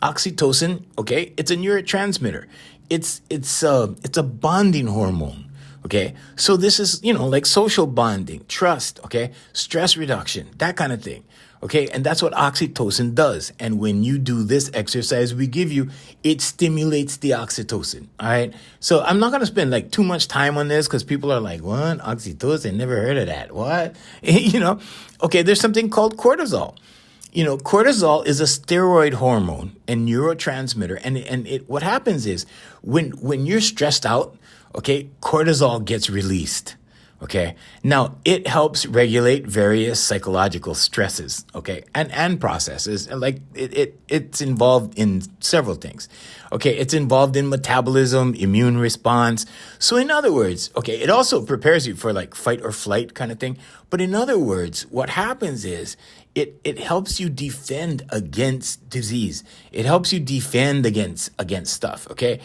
Oxytocin, okay, it's a neurotransmitter. It's a bonding hormone. Okay, so this is, like social bonding, trust, okay, stress reduction, that kind of thing. Okay, and that's what oxytocin does. And when you do this exercise we give you, it stimulates the oxytocin. All right, so I'm not going to spend like too much time on this because people are like, what? Oxytocin? Never heard of that. What? Okay, there's something called cortisol. Cortisol is a steroid hormone and neurotransmitter. And what happens is when you're stressed out, okay, cortisol gets released. Okay. Now it helps regulate various psychological stresses. Okay. And processes. And like it's involved in several things. Okay. It's involved in metabolism, immune response. So in other words, okay, it also prepares you for like fight or flight kind of thing. But in other words, what happens is it helps you defend against disease. It helps you defend against stuff. Okay.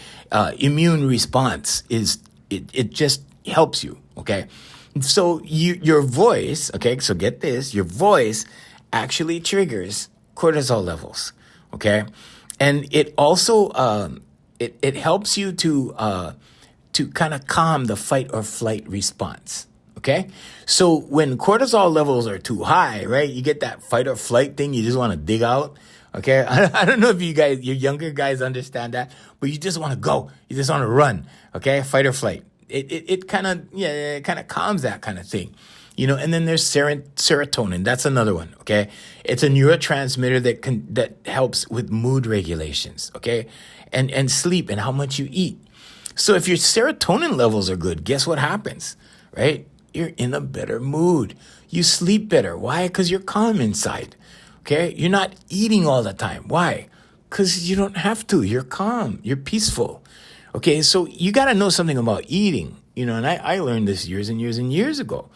Immune response it just helps you. Okay. So your voice, okay, so get this, your voice actually triggers cortisol levels. Okay. And it also, it helps you to kind of calm the fight or flight response. Okay. So when cortisol levels are too high, right, you get that fight or flight thing. You just want to dig out. Okay. I don't know if your younger guys understand that, but you just want to go. You just want to run. Okay. Fight or flight. It kind of calms that kind of thing. And then there's serotonin. That's another one. Okay. It's a neurotransmitter that helps with mood regulations. Okay. And sleep and how much you eat. So if your serotonin levels are good, guess what happens? Right? You're in a better mood. You sleep better. Why? Because you're calm inside. Okay. You're not eating all the time. Why? Because you don't have to. You're calm. You're peaceful. Okay. So you got to know something about eating, and I learned this years and years and years ago.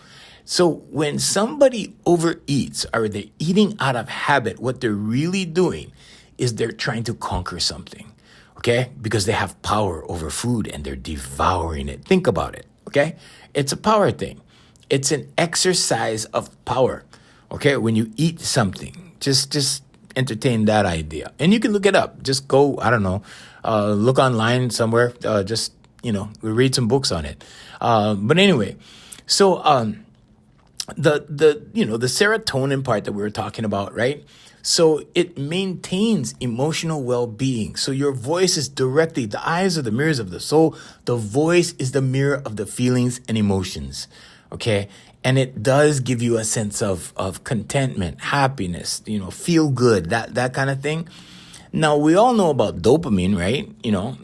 So when somebody overeats or they're eating out of habit, what they're really doing is they're trying to conquer something. Okay. Because they have power over food and they're devouring it. Think about it. Okay. It's a power thing. It's an exercise of power. Okay. When you eat something, just entertain that idea. And you can look it up. Just go, I don't know, look online somewhere. Read some books on it. But anyway, so the serotonin part that we were talking about, right? So it maintains emotional well-being. So your voice is directly, the eyes are the mirrors of the soul. The voice is the mirror of the feelings and emotions. Okay. And it does give you a sense of contentment, happiness, feel good, that kind of thing. Now, we all know about dopamine, right?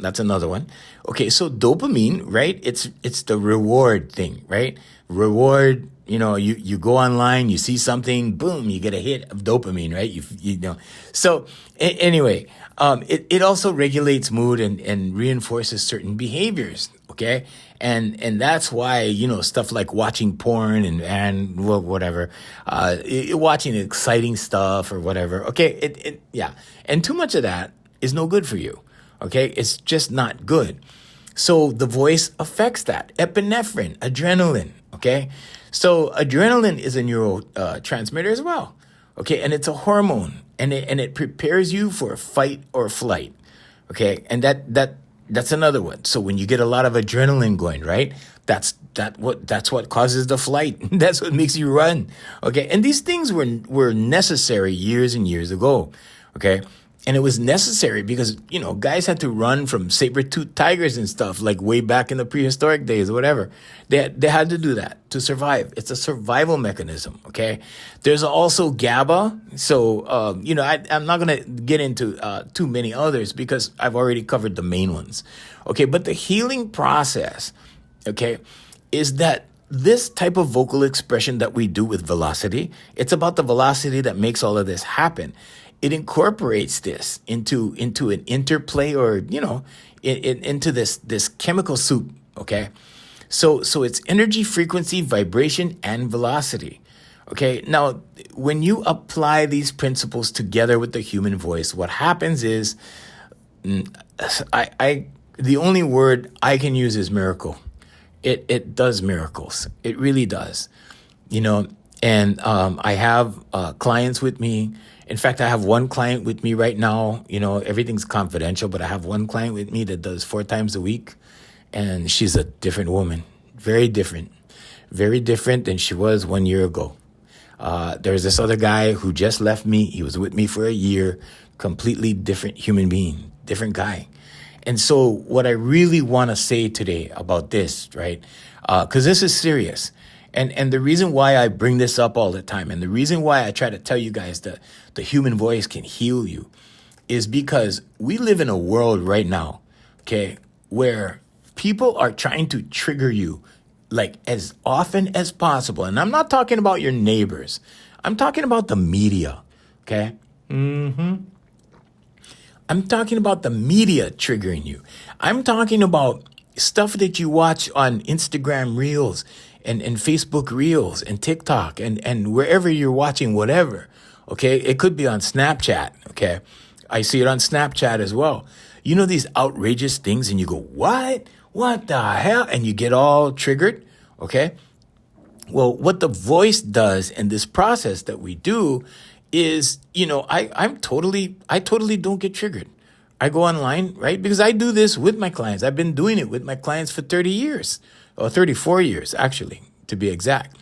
That's another one. Okay, so dopamine, right? It's the reward thing, right? Reward, you go online, you see something, boom, you get a hit of dopamine, right? So anyway, it also regulates mood and reinforces certain behaviors, okay? And that's why, stuff like watching porn and well, whatever, watching exciting stuff or whatever, okay? Yeah. And too much of that is no good for you, okay? It's just not good. So the voice affects that. Epinephrine, adrenaline, okay? So adrenaline is a neurotransmitter as well, okay? And it's a hormone, and it prepares you for fight or flight, okay? And that's another one. So when you get a lot of adrenaline going, right? That's what causes the flight. That's what makes you run, okay? And these things were necessary years and years ago, okay? And it was necessary because, guys had to run from saber-toothed tigers and stuff, like way back in the prehistoric days or whatever. They had to do that to survive. It's a survival mechanism, okay? There's also GABA. So, I'm not going to get into too many others because I've already covered the main ones, okay? But the healing process, okay, is that this type of vocal expression that we do with velocity, it's about the velocity that makes all of this happen. It incorporates this into an interplay or, into this chemical soup, okay? So it's energy, frequency, vibration, and velocity, okay? Now, when you apply these principles together with the human voice, what happens is, the only word I can use is miracle. It does miracles. It really does, and I have clients with me. In fact, I have one client with me right now. Everything's confidential, but I have one client with me that does 4 times a week. And she's a different woman, very different than she was 1 year ago. There's this other guy who just left me. He was with me for a year, completely different human being, different guy. And so what I really want to say today about this, right? Because this is serious. And the reason why I bring this up all the time, and the reason why I try to tell you guys that the human voice can heal you, is because we live in a world right now, okay, where people are trying to trigger you like as often as possible. And I'm not talking about your neighbors. I'm talking about the media, okay? I'm talking about the media triggering you. I'm talking about stuff that you watch on Instagram Reels and Facebook Reels and TikTok and wherever you're watching whatever, okay? It could be on Snapchat, okay? I see it on Snapchat as well. These outrageous things and you go, what? What the hell? And you get all triggered, okay? Well, what the voice does in this process that we do is, I totally don't get triggered. I go online, right? Because I do this with my clients. I've been doing it with my clients for 30 years, or 34 years, actually, to be exact.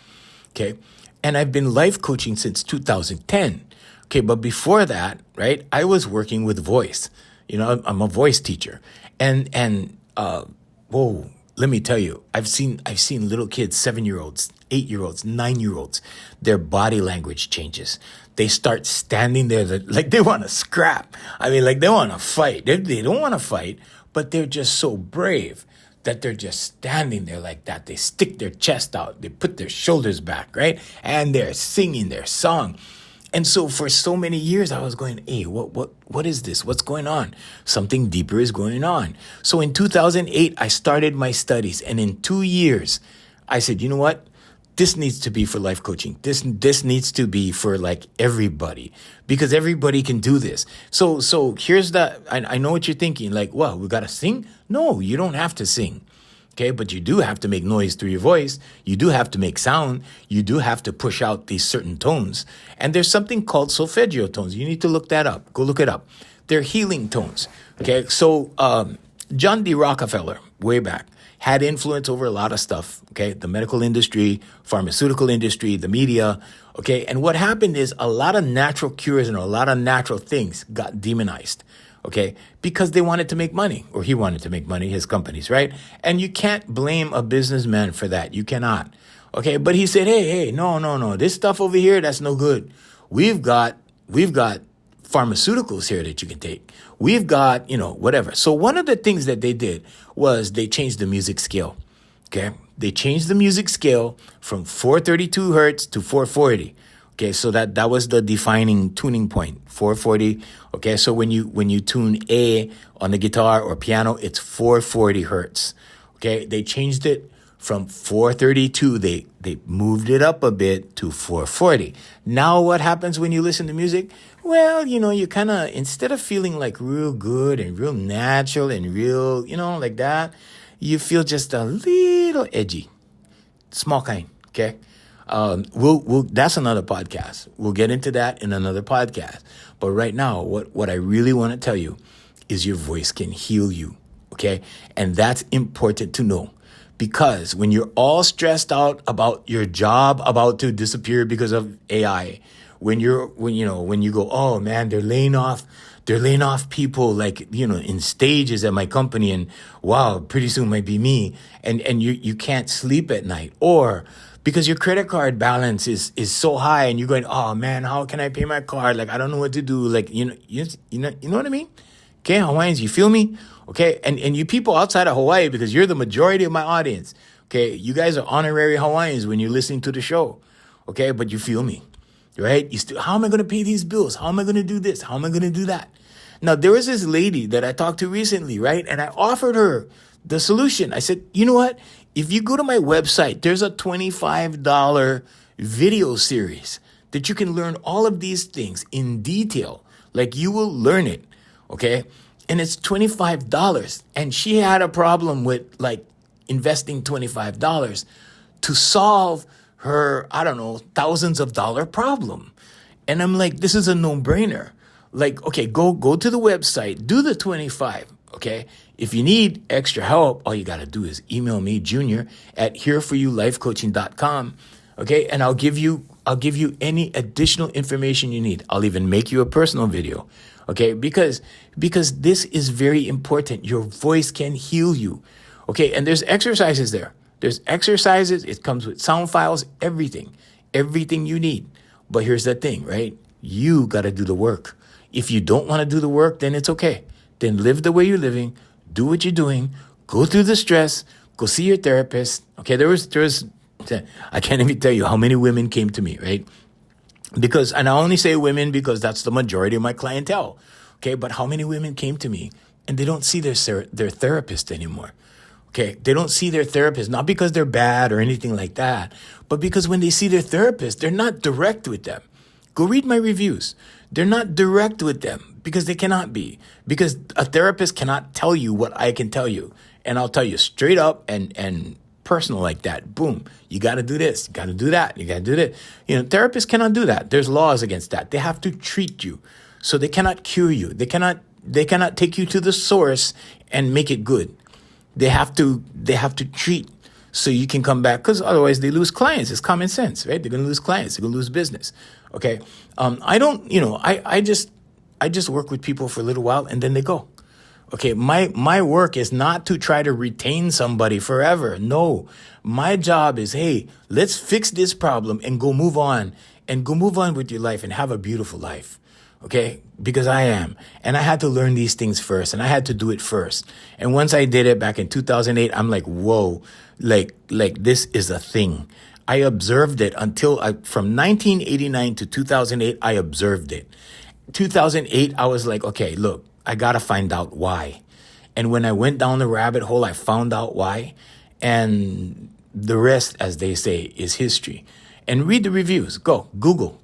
Okay. And I've been life coaching since 2010. Okay. But before that, right, I was working with voice. I'm a voice teacher. Whoa, let me tell you, I've seen little kids, 7-year-olds, 8-year-olds, 9-year-olds, their body language changes. They start standing there like they want to scrap. I mean, like they want to fight. They don't want to fight, but they're just so brave that they're just standing there like that. They stick their chest out. They put their shoulders back, right? And they're singing their song. And so for so many years, I was going, hey, what is this? What's going on? Something deeper is going on. So in 2008, I started my studies. And in 2 years, I said, you know what? This needs to be for life coaching. This needs to be for like everybody, because everybody can do this. So here's I know what you're thinking. Like, well, we got to sing? No, you don't have to sing. Okay, but you do have to make noise through your voice. You do have to make sound. You do have to push out these certain tones. And there's something called solfeggio tones. You need to look that up. Go look it up. They're healing tones. Okay, so John D. Rockefeller, way back, had influence over a lot of stuff, okay? The medical industry, pharmaceutical industry, the media, okay? And what happened is a lot of natural cures and a lot of natural things got demonized, okay? Because they wanted to make money, or he wanted to make money, his companies, right? And you can't blame a businessman for that. You cannot, Okay, but he said, hey, no, no, no, this stuff over here, that's no good. We've got pharmaceuticals here that you can take. We've got, whatever. So one of the things that they did was they changed the music scale. Okay, they changed the music scale from 432 hertz to 440. Okay, so that was the defining tuning point, 440. Okay, so when you tune A on the guitar or piano, it's 440 hertz. Okay, they changed it from 432. They moved it up a bit to 440. Now what happens when you listen to music? Well, you kind of, instead of feeling like real good and real natural and real, like that, you feel just a little edgy, small kind. Okay. We'll that's another podcast. We'll get into that in another podcast. But right now, what I really want to tell you is your voice can heal you. Okay. And that's important to know, because when you're all stressed out about your job about to disappear because of AI, when you go, oh man, they're laying off people like, in stages at my company, and wow, pretty soon might be me. And you can't sleep at night, or because your credit card balance is so high and you're going, oh man, how can I pay my card? Like, I don't know what to do. Like, you know what I mean? Okay, Hawaiians, you feel me? Okay, and you people outside of Hawaii, because you're the majority of my audience. Okay, you guys are honorary Hawaiians when you're listening to the show. Okay, but you feel me, right? How am I going to pay these bills? How am I going to do this? How am I going to do that? Now, there was this lady that I talked to recently, right? And I offered her the solution. I said, you know what? If you go to my website, there's a $25 video series that you can learn all of these things in detail. Like, you will learn it, okay? And it's $25. And she had a problem with, like, investing $25 to solve her, I don't know, thousands of dollar problem. And I'm like, this is a no-brainer. Like, okay, go to the website, do the 25, okay? If you need extra help, all you got to do is email me, Junior, at hereforyoulifecoaching.com, okay? And I'll give you any additional information you need. I'll even make you a personal video, okay? Because this is very important. Your voice can heal you, okay? And there's exercises there. There's exercises. It comes with sound files, everything you need. But here's the thing, right? You got to do the work. If you don't want to do the work, then it's okay. Then live the way you're living, do what you're doing, go through the stress, go see your therapist. Okay, there was, I can't even tell you how many women came to me, right? And I only say women because that's the majority of my clientele. Okay, but how many women came to me and they don't see their therapist anymore? Okay, they don't see their therapist, not because they're bad or anything like that, but because when they see their therapist, they're not direct with them. Go read my reviews. They're not direct with them because they cannot be. Because a therapist cannot tell you what I can tell you. And I'll tell you straight up and personal like that. Boom. You got to do this. You got to do that. You got to do that. Therapists cannot do that. There's laws against that. They have to treat you. So they cannot cure you. They cannot take you to the source and make it good. They have to treat so you can come back, because otherwise they lose clients. It's common sense, right? They're going to lose clients. They're going to lose business. Okay. I just work with people for a little while and then they go. Okay. My work is not to try to retain somebody forever. No, my job is, hey, let's fix this problem and go move on with your life and have a beautiful life. Okay. Because I am. And I had to learn these things first and I had to do it first. And once I did it back in 2008, I'm like, whoa, like this is a thing. I observed it from 1989 to 2008, I observed it. 2008, I was like, okay, look, I got to find out why. And when I went down the rabbit hole, I found out why. And the rest, as they say, is history. And read the reviews.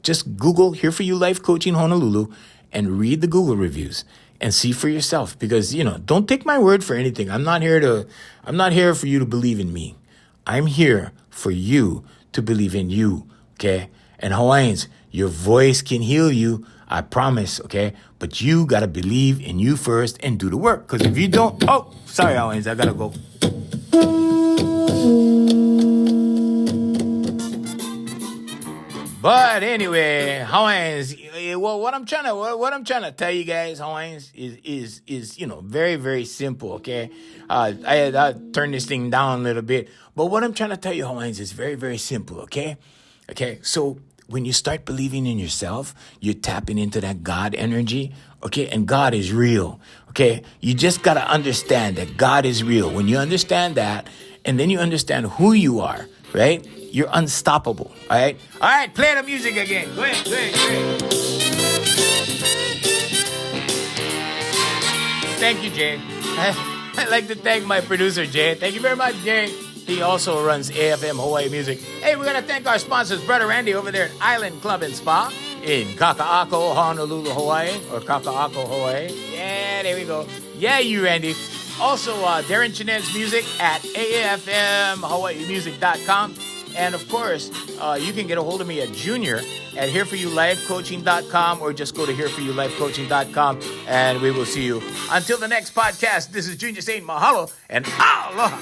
Just Google Here For You Life Coaching Honolulu and read the Google reviews and see for yourself. Because, don't take my word for anything. I'm not here for you to believe in me. I'm here for you to believe in you, okay? And Hawaiians, your voice can heal you, I promise, okay? But you got to believe in you first and do the work. Because if you don't, sorry, Hawaiians, I got to go. But anyway, Hawaiians. Well, what I'm trying to tell you guys, Hawaiians, is very very simple. Okay, I turned this thing down a little bit, but what I'm trying to tell you, Hawaiians, is very very simple. Okay. So when you start believing in yourself, you're tapping into that God energy. Okay, and God is real. Okay, you just gotta understand that God is real. When you understand that, and then you understand who you are, right? You're unstoppable, all right? All right, play the music again. Go ahead. Thank you, Jay. I'd like to thank my producer, Jay. Thank you very much, Jay. He also runs AFM Hawaii Music. Hey, we're going to thank our sponsors, Brother Randy over there at Island Club and Spa in Kaka'ako, Honolulu, Hawaii, or Kaka'ako, Hawaii. Yeah, there we go. Yeah, you, Randy. Also, Darren Chinez's music at AFMHawaiiMusic.com. And of course, you can get a hold of me at Junior at HereForYouLifeCoaching.com, or just go to HereForYouLifeCoaching.com, and we will see you. Until the next podcast, this is Junior saying mahalo and aloha.